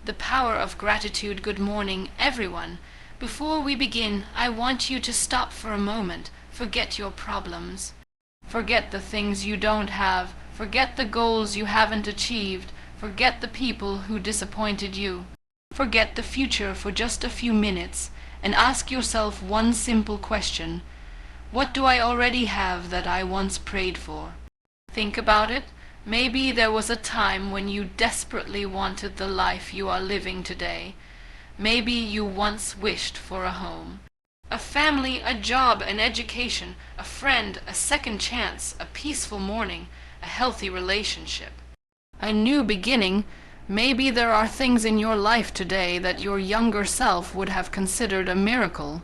The power of gratitude. Good morning, everyone. Before we begin, I want you to stop for a moment. Forget your problems. Forget the things you don't have. Forget the goals you haven't achieved. Forget the people who disappointed you. Forget the future for just a few minutes and ask yourself one simple question. What do I already have that I once prayed for? Think about it. Maybe there was a time when you desperately wanted the life you are living today. Maybe you once wished for a home, a family, a job, an education, a friend, a second chance, a peaceful morning, a healthy relationship, a new beginning. Maybe there are things in your life today that your younger self would have considered a miracle.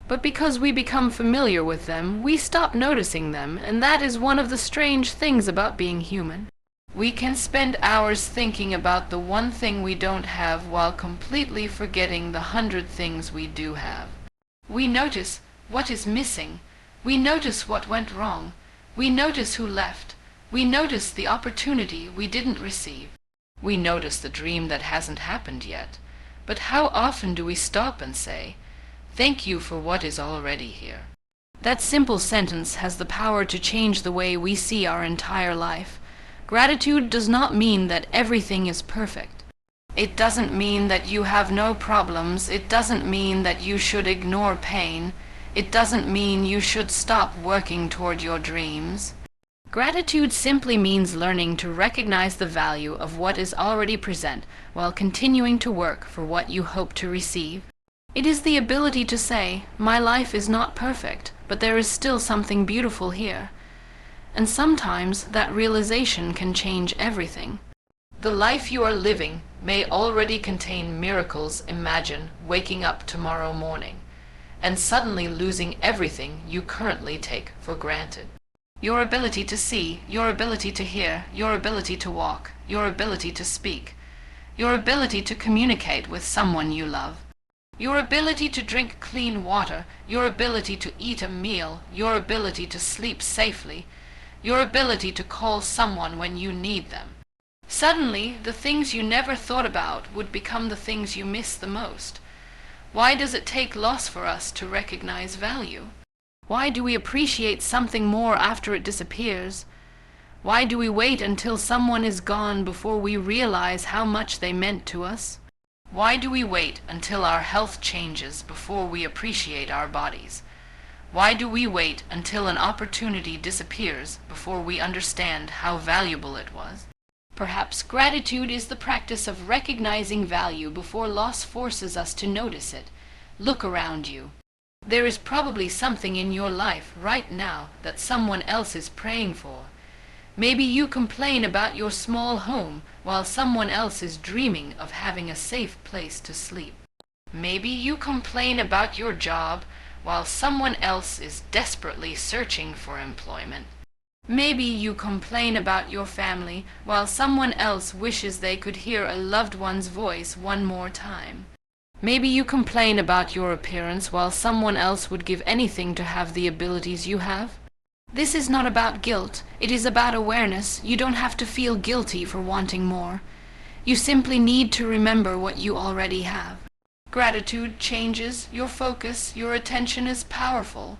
But because we become familiar with them, we stop noticing them, and that is one of the strange things about being human. We can spend hours thinking about the one thing we don't have while completely forgetting the 100 things we do have. We notice what is missing. We notice what went wrong. We notice who left. We notice the opportunity we didn't receive. We notice the dream that hasn't happened yet. But how often do we stop and say, "Thank you for what is already here"? That simple sentence has the power to change the way we see our entire life. Gratitude does not mean that everything is perfect. It doesn't mean that you have no problems. It doesn't mean that you should ignore pain. It doesn't mean you should stop working toward your dreams. Gratitude simply means learning to recognize the value of what is already present while continuing to work for what you hope to receive. It is the ability to say, "My life is not perfect, but there is still something beautiful here." And sometimes that realization can change everything. The life you are living may already contain miracles. Imagine waking up tomorrow morning and suddenly losing everything you currently take for granted. Your ability to see, your ability to hear, your ability to walk, your ability to speak, your ability to communicate with someone you love, your ability to drink clean water, your ability to eat a meal, your ability to sleep safely, your ability to call someone when you need them. Suddenly, the things you never thought about would become the things you miss the most. Why does it take loss for us to recognize value? Why do we appreciate something more after it disappears? Why do we wait until someone is gone before we realize how much they meant to us? Why do we wait until our health changes before we appreciate our bodies? Why do we wait until an opportunity disappears before we understand how valuable it was? Perhaps gratitude is the practice of recognizing value before loss forces us to notice it. Look around you. There is probably something in your life right now that someone else is praying for. Maybe you complain about your small home while someone else is dreaming of having a safe place to sleep. Maybe you complain about your job while someone else is desperately searching for employment. Maybe you complain about your family while someone else wishes they could hear a loved one's voice one more time. Maybe you complain about your appearance while someone else would give anything to have the abilities you have. This is not about guilt. It is about awareness. You don't have to feel guilty for wanting more. You simply need to remember what you already have. Gratitude changes your focus. Your attention is powerful.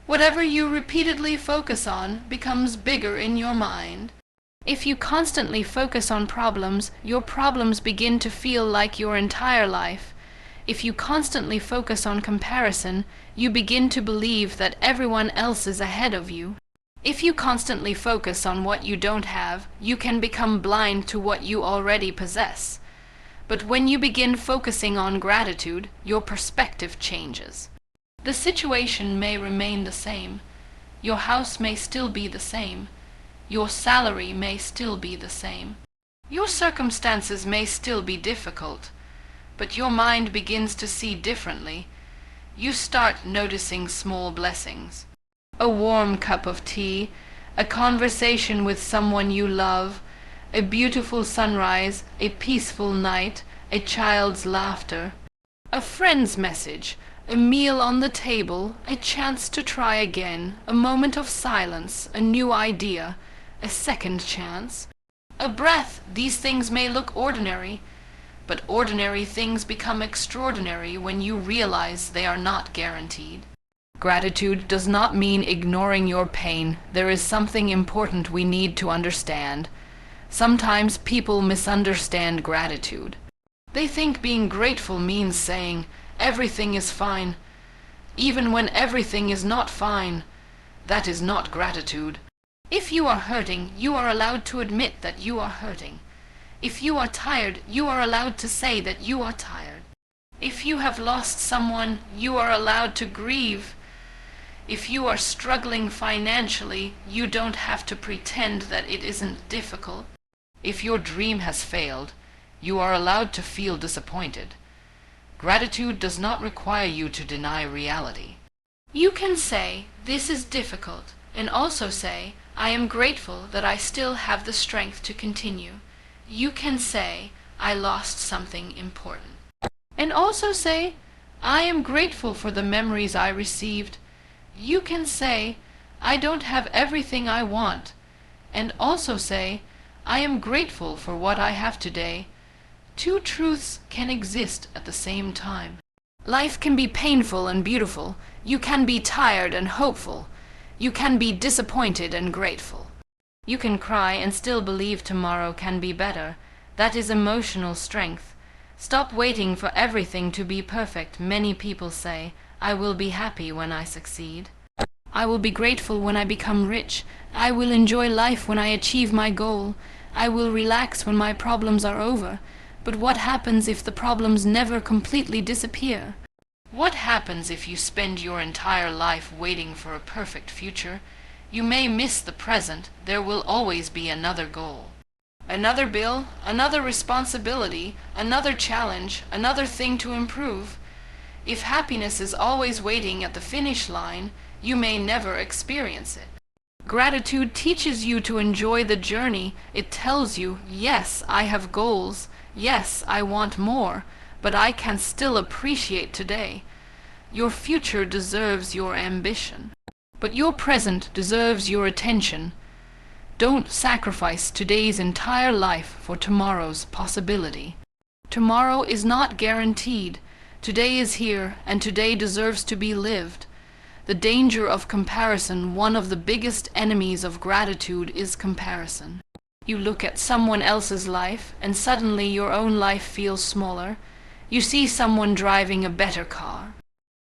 Whatever you repeatedly focus on becomes bigger in your mind. If you constantly focus on problems, your problems begin to feel like your entire life. If you constantly focus on comparison, you begin to believe that everyone else is ahead of you. If you constantly focus on what you don't have, you can become blind to what you already possess. But when you begin focusing on gratitude, your perspective changes. The situation may remain the same. Your house may still be the same. Your salary may still be the same. Your circumstances may still be difficult. But your mind begins to see differently. You start noticing small blessings. A warm cup of tea, a conversation with someone you love, a beautiful sunrise, a peaceful night, a child's laughter, a friend's message, a meal on the table, a chance to try again, a moment of silence, a new idea, a second chance, a breath. These things may look ordinary, but ordinary things become extraordinary when you realize they are not guaranteed. Gratitude does not mean ignoring your pain. There is something important we need to understand. Sometimes people misunderstand gratitude. They think being grateful means saying, "Everything is fine," even when everything is not fine. That is not gratitude. If you are hurting, you are allowed to admit that you are hurting. If you are tired, you are allowed to say that you are tired. If you have lost someone, you are allowed to grieve. If you are struggling financially, you don't have to pretend that it isn't difficult. If your dream has failed, you are allowed to feel disappointed. Gratitude does not require you to deny reality. You can say, "This is difficult," and also say, "I am grateful that I still have the strength to continue." You can say, "I lost something important," and also say, "I am grateful for the memories I received." You can say, "I don't have everything I want," and also say, "I am grateful for what I have today." Two truths can exist at the same time. Life can be painful and beautiful. You can be tired and hopeful. You can be disappointed and grateful. You can cry and still believe tomorrow can be better. That is emotional strength. Stop waiting for everything to be perfect. Many people say, "I will be happy when I succeed. I will be grateful when I become rich. I will enjoy life when I achieve my goal. I will relax when my problems are over." But what happens if the problems never completely disappear? What happens if you spend your entire life waiting for a perfect future? You may miss the present. There will always be another goal. Another bill, another responsibility, another challenge, another thing to improve. If happiness is always waiting at the finish line, you may never experience it. Gratitude teaches you to enjoy the journey. It tells you, "Yes, I have goals. Yes, I want more, but I can still appreciate today." Your future deserves your ambition, but your present deserves your attention. Don't sacrifice today's entire life for tomorrow's possibility. Tomorrow is not guaranteed. Today is here, and today deserves to be lived. The danger of comparison, one of the biggest enemies of gratitude, is comparison. You look at someone else's life, and suddenly your own life feels smaller. You see someone driving a better car.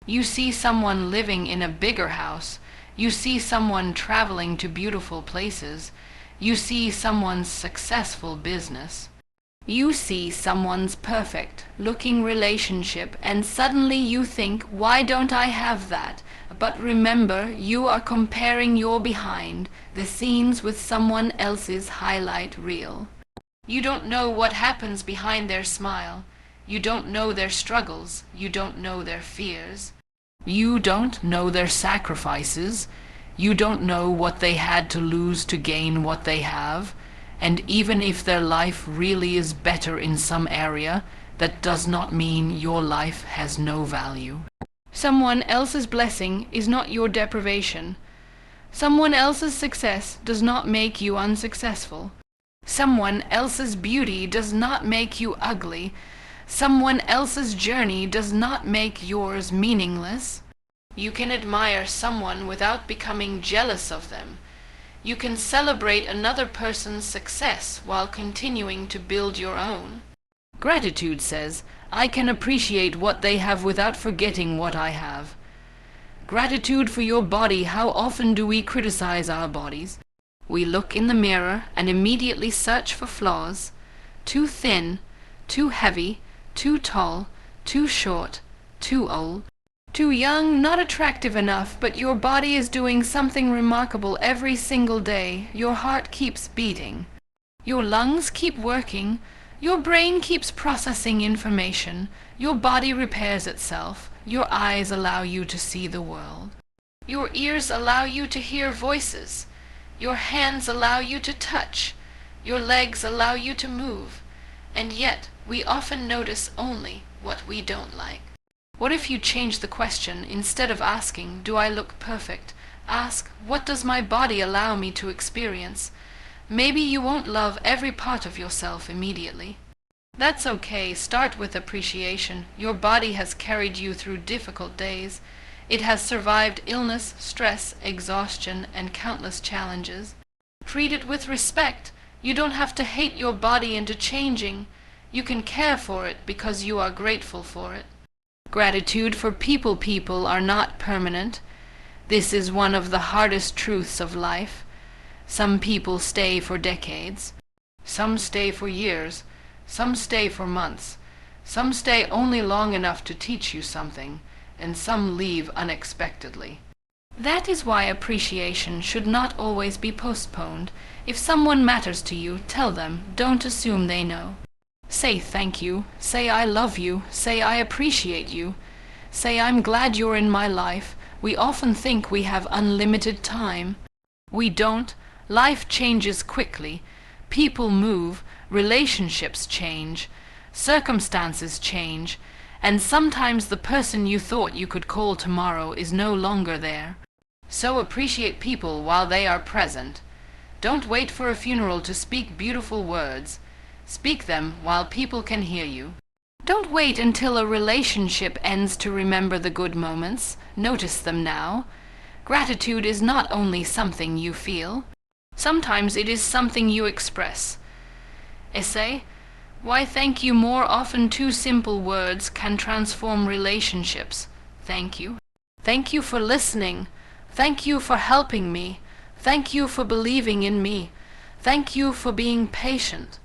You see someone living in a bigger house. You see someone traveling to beautiful places. You see someone's successful business. You see someone's perfect looking relationship, and suddenly you think, "Why don't I have that?" But remember, you are comparing your behind the scenes with someone else's highlight reel. You don't know what happens behind their smile. You don't know their struggles. You don't know their fears. You don't know their sacrifices. You don't know what they had to lose to gain what they have. And even if their life really is better in some area, that does not mean your life has no value. Someone else's blessing is not your deprivation. Someone else's success does not make you unsuccessful. Someone else's beauty does not make you ugly. Someone else's journey does not make yours meaningless. You can admire someone without becoming jealous of them. You can celebrate another person's success while continuing to build your own. Gratitude says, "I can appreciate what they have without forgetting what I have." Gratitude for your body. How often do we criticize our bodies? We look in the mirror and immediately search for flaws. Too thin, too heavy, too tall, too short, too old, too young, not attractive enough, but your body is doing something remarkable every single day. Your heart keeps beating. Your lungs keep working. Your brain keeps processing information. Your body repairs itself. Your eyes allow you to see the world. Your ears allow you to hear voices. Your hands allow you to touch. Your legs allow you to move. And yet, we often notice only what we don't like. What if you change the question? Instead of asking, "Do I look perfect?" ask, "What does my body allow me to experience?" Maybe you won't love every part of yourself immediately. That's okay. Start with appreciation. Your body has carried you through difficult days. It has survived illness, stress, exhaustion, and countless challenges. Treat it with respect. You don't have to hate your body into changing. You can care for it because you are grateful for it. Gratitude for people are not permanent. This is one of the hardest truths of life. Some people stay for decades. Some stay for years. Some stay for months. Some stay only long enough to teach you something, and some leave unexpectedly. That is why appreciation should not always be postponed. If someone matters to you, tell them. Don't assume they know. Say thank you. Say I love you. Say I appreciate you. Say I'm glad you're in my life. We often think we have unlimited time. We don't. Life changes quickly. People move. Relationships change. Circumstances change. And sometimes the person you thought you could call tomorrow is no longer there. So appreciate people while they are present. Don't wait for a funeral to speak beautiful words. Speak them while people can hear you. Don't wait until a relationship ends to remember the good moments. Notice them now. Gratitude is not only something you feel. Sometimes it is something you express. Essay: why thank you more often. Two simple words can transform relationships. Thank you. Thank you for listening. Thank you for helping me. Thank you for believing in me. Thank you for being patient.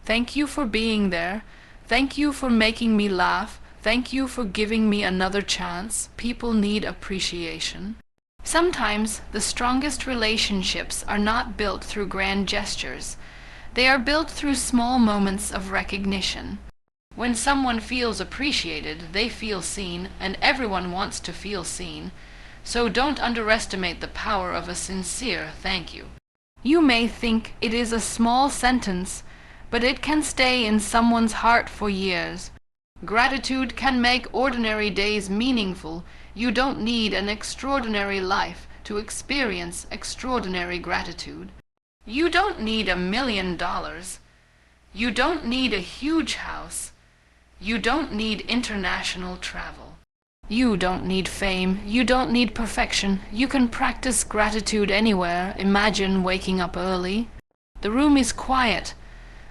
Thank you for being there. Thank you for making me laugh. Thank you for giving me another chance. People need appreciation. Sometimes the strongest relationships are not built through grand gestures. They are built through small moments of recognition. When someone feels appreciated, they feel seen, and everyone wants to feel seen. So don't underestimate the power of a sincere thank you. You may think it is a small sentence, but it can stay in someone's heart for years. Gratitude can make ordinary days meaningful. You don't need an extraordinary life to experience extraordinary gratitude. You don't need $1 million. You don't need a huge house. You don't need international travel. You don't need fame. You don't need perfection. You can practice gratitude anywhere. Imagine waking up early. The room is quiet.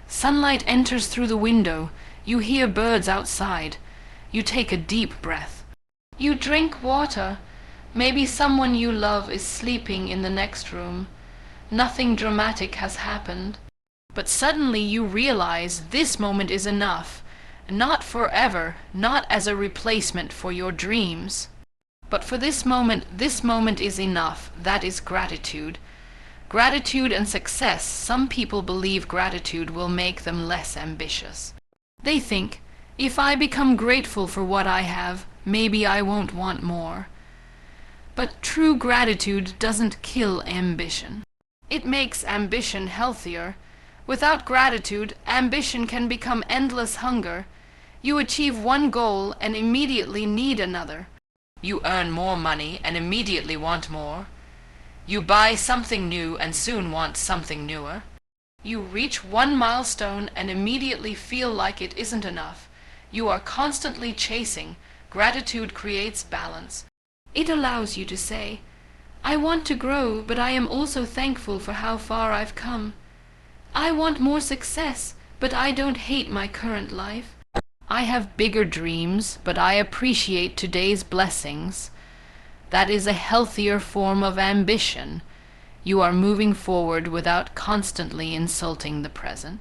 Sunlight enters through the window. You hear birds outside. You take a deep breath. You drink water. Maybe someone you love is sleeping in the next room. Nothing dramatic has happened. But suddenly you realize this moment is enough. Not forever, not as a replacement for your dreams. But for this moment is enough. That is gratitude. Gratitude and success. Some people believe gratitude will make them less ambitious. They think, if I become grateful for what I have, maybe I won't want more. But true gratitude doesn't kill ambition. It makes ambition healthier. Without gratitude, ambition can become endless hunger. You achieve one goal and immediately need another. You earn more money and immediately want more. You buy something new and soon want something newer. You reach one milestone and immediately feel like it isn't enough. You are constantly chasing. Gratitude creates balance. It allows you to say, I want to grow, but I am also thankful for how far I've come. I want more success, but I don't hate my current life. I have bigger dreams, but I appreciate today's blessings. That is a healthier form of ambition. You are moving forward without constantly insulting the present.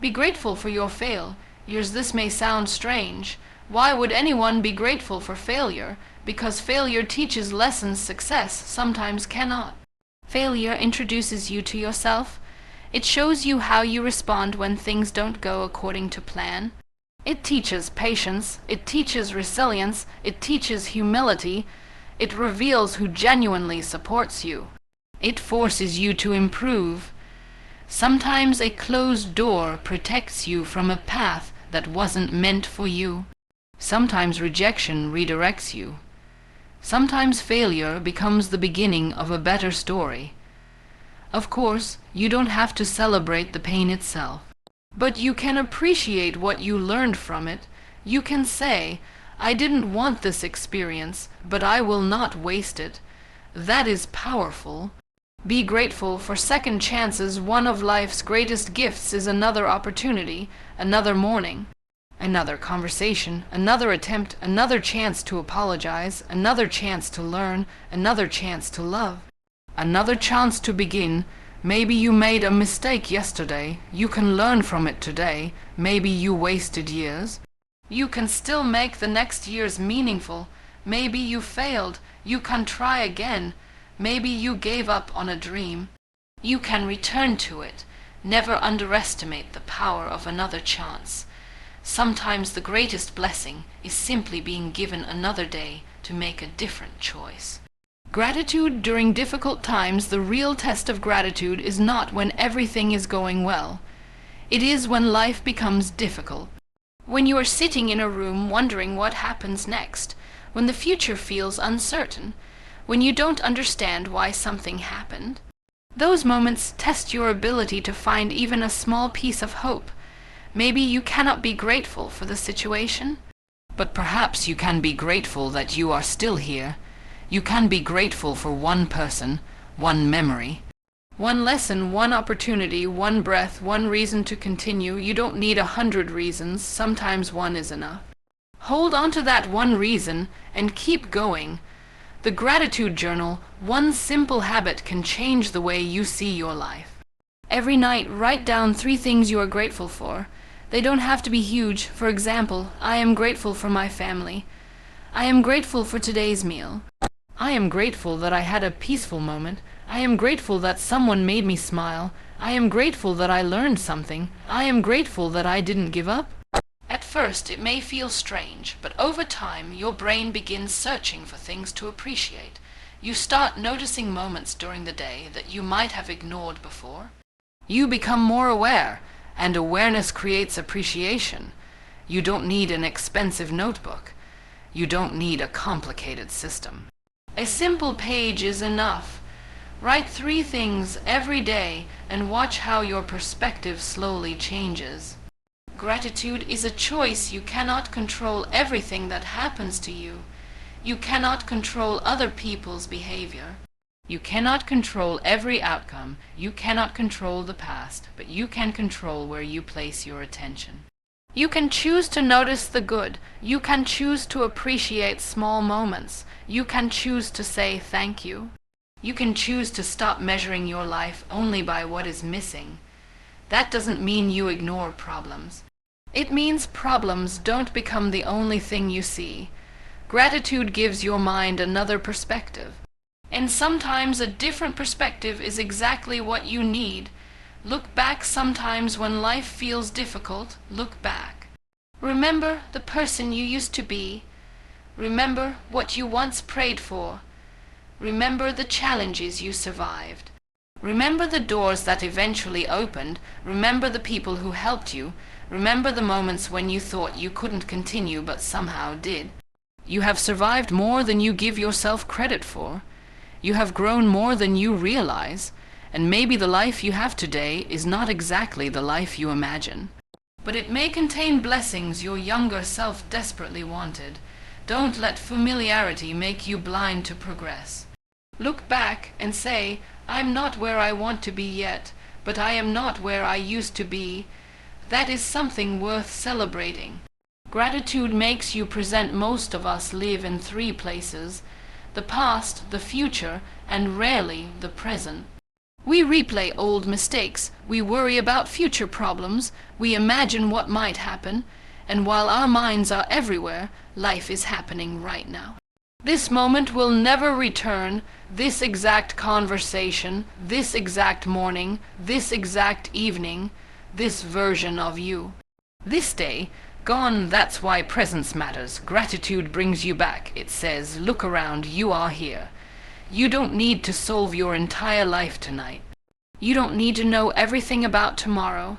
Be grateful for your failures. This may sound strange. Why would anyone be grateful for failure? Because failure teaches lessons success sometimes cannot. Failure introduces you to yourself. It shows you how you respond when things don't go according to plan. It teaches patience. It teaches resilience. It teaches humility. It reveals who genuinely supports you. It forces you to improve. Sometimes a closed door protects you from a path that wasn't meant for you. Sometimes rejection redirects you. Sometimes failure becomes the beginning of a better story. Of course, you don't have to celebrate the pain itself. But you can appreciate what you learned from it. You can say, I didn't want this experience, but I will not waste it. That is powerful. Be grateful for second chances. One of life's greatest gifts is another opportunity, another morning, another conversation, another attempt, another chance to apologize, another chance to learn, another chance to love, another chance to begin. Maybe you made a mistake yesterday. You can learn from it today. Maybe you wasted years. You can still make the next years meaningful. Maybe you failed. You can try again. Maybe you gave up on a dream. You can return to it. Never underestimate the power of another chance. Sometimes the greatest blessing is simply being given another day to make a different choice. Gratitude during difficult times. The real test of gratitude is not when everything is going well. It is when life becomes difficult. When you are sitting in a room wondering what happens next, when the future feels uncertain, when you don't understand why something happened. Those moments test your ability to find even a small piece of hope. Maybe you cannot be grateful for the situation, but perhaps you can be grateful that you are still here. You can be grateful for one person, one memory, one lesson, one opportunity, one breath, one reason to continue. You don't need 100 reasons. Sometimes one is enough. Hold on to that one reason and keep going. The gratitude journal, one simple habit, can change the way you see your life. Every night, write down 3 things you are grateful for. They don't have to be huge. For example, I am grateful for my family. I am grateful for today's meal. I am grateful that I had a peaceful moment. I am grateful that someone made me smile. I am grateful that I learned something. I am grateful that I didn't give up. At first it may feel strange, but over time your brain begins searching for things to appreciate. You start noticing moments during the day that you might have ignored before. You become more aware, and awareness creates appreciation. You don't need an expensive notebook. You don't need a complicated system. A simple page is enough. Write 3 things every day and watch how your perspective slowly changes. Gratitude is a choice. You cannot control everything that happens to you. You cannot control other people's behavior. You cannot control every outcome. You cannot control the past, but you can control where you place your attention. You can choose to notice the good. You can choose to appreciate small moments. You can choose to say thank you. You can choose to stop measuring your life only by what is missing. That doesn't mean you ignore problems. It means problems don't become the only thing you see. Gratitude gives your mind another perspective. And sometimes a different perspective is exactly what you need. Look back sometimes when life feels difficult. Look back. Remember the person you used to be. Remember what you once prayed for. Remember the challenges you survived. Remember the doors that eventually opened. Remember the people who helped you. Remember the moments when you thought you couldn't continue but somehow did. You have survived more than you give yourself credit for. You have grown more than you realize. And maybe the life you have today is not exactly the life you imagine. But it may contain blessings your younger self desperately wanted. Don't let familiarity make you blind to progress. Look back and say, I'm not where I want to be yet, but I am not where I used to be. That is something worth celebrating. Gratitude makes you present. Most of us live in 3 places: the past, the future, and rarely the present. We replay old mistakes, we worry about future problems, we imagine what might happen, and while our minds are everywhere, life is happening right now. This moment will never return. This exact conversation, this exact morning, this exact evening, this version of you. This day, gone. That's why presence matters. Gratitude brings you back. It says, look around, you are here. You don't need to solve your entire life tonight. You don't need to know everything about tomorrow.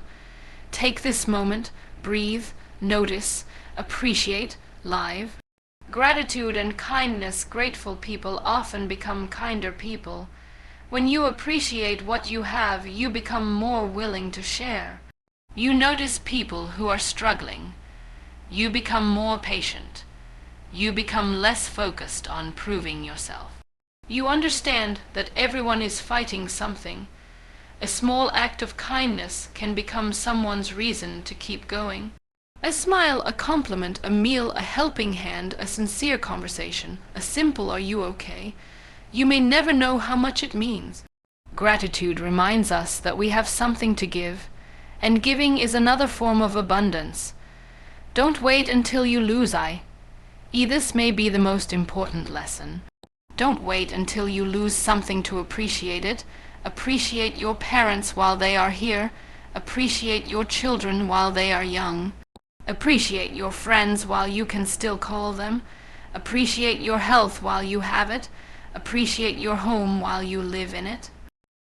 Take this moment, breathe, notice, appreciate, live. Gratitude and kindness. Grateful people often become kinder people. When you appreciate what you have, you become more willing to share. You notice people who are struggling. You become more patient. You become less focused on proving yourself. You understand that everyone is fighting something. A small act of kindness can become someone's reason to keep going. A smile, a compliment, a meal, a helping hand, a sincere conversation, a simple "are you okay?" You may never know how much it means. Gratitude reminds us that we have something to give, and giving is another form of abundance. Don't wait until you lose eye. This may be the most important lesson. Don't wait until you lose something to appreciate it. Appreciate your parents while they are here. Appreciate your children while they are young. Appreciate your friends while you can still call them. Appreciate your health while you have it. Appreciate your home while you live in it.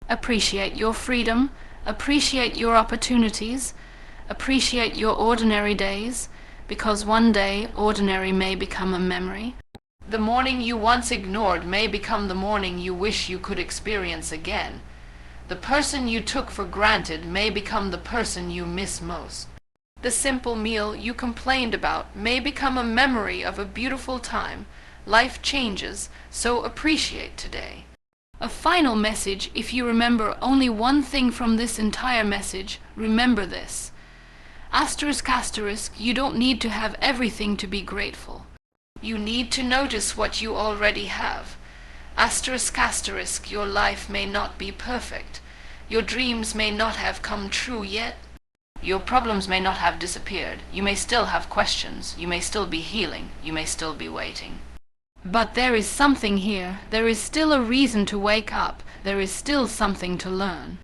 Appreciate your freedom. Appreciate your opportunities. Appreciate your ordinary days, because one day ordinary may become a memory. The morning you once ignored may become the morning you wish you could experience again. The person you took for granted may become the person you miss most. The simple meal you complained about may become a memory of a beautiful time. Life changes, so appreciate today. A final message: if you remember only one thing from this entire message, remember this. Asterisk, asterisk, you don't need to have everything to be grateful. You need to notice what you already have. Asterisk, asterisk, your life may not be perfect. Your dreams may not have come true yet. Your problems may not have disappeared. You may still have questions. You may still be healing. You may still be waiting. But there is something here. There is still a reason to wake up. There is still something to learn.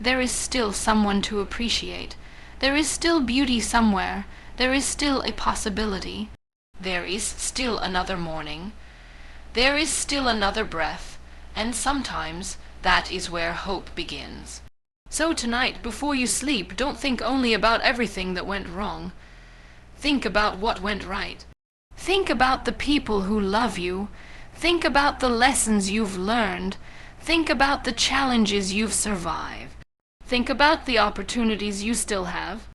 There is still someone to appreciate. There is still beauty somewhere. There is still a possibility. There is still another morning. There is still another breath. And sometimes that is where hope begins. So tonight, before you sleep, don't think only about everything that went wrong. Think about what went right. Think about the people who love you. Think about the lessons you've learned. Think about the challenges you've survived. Think about the opportunities you still have.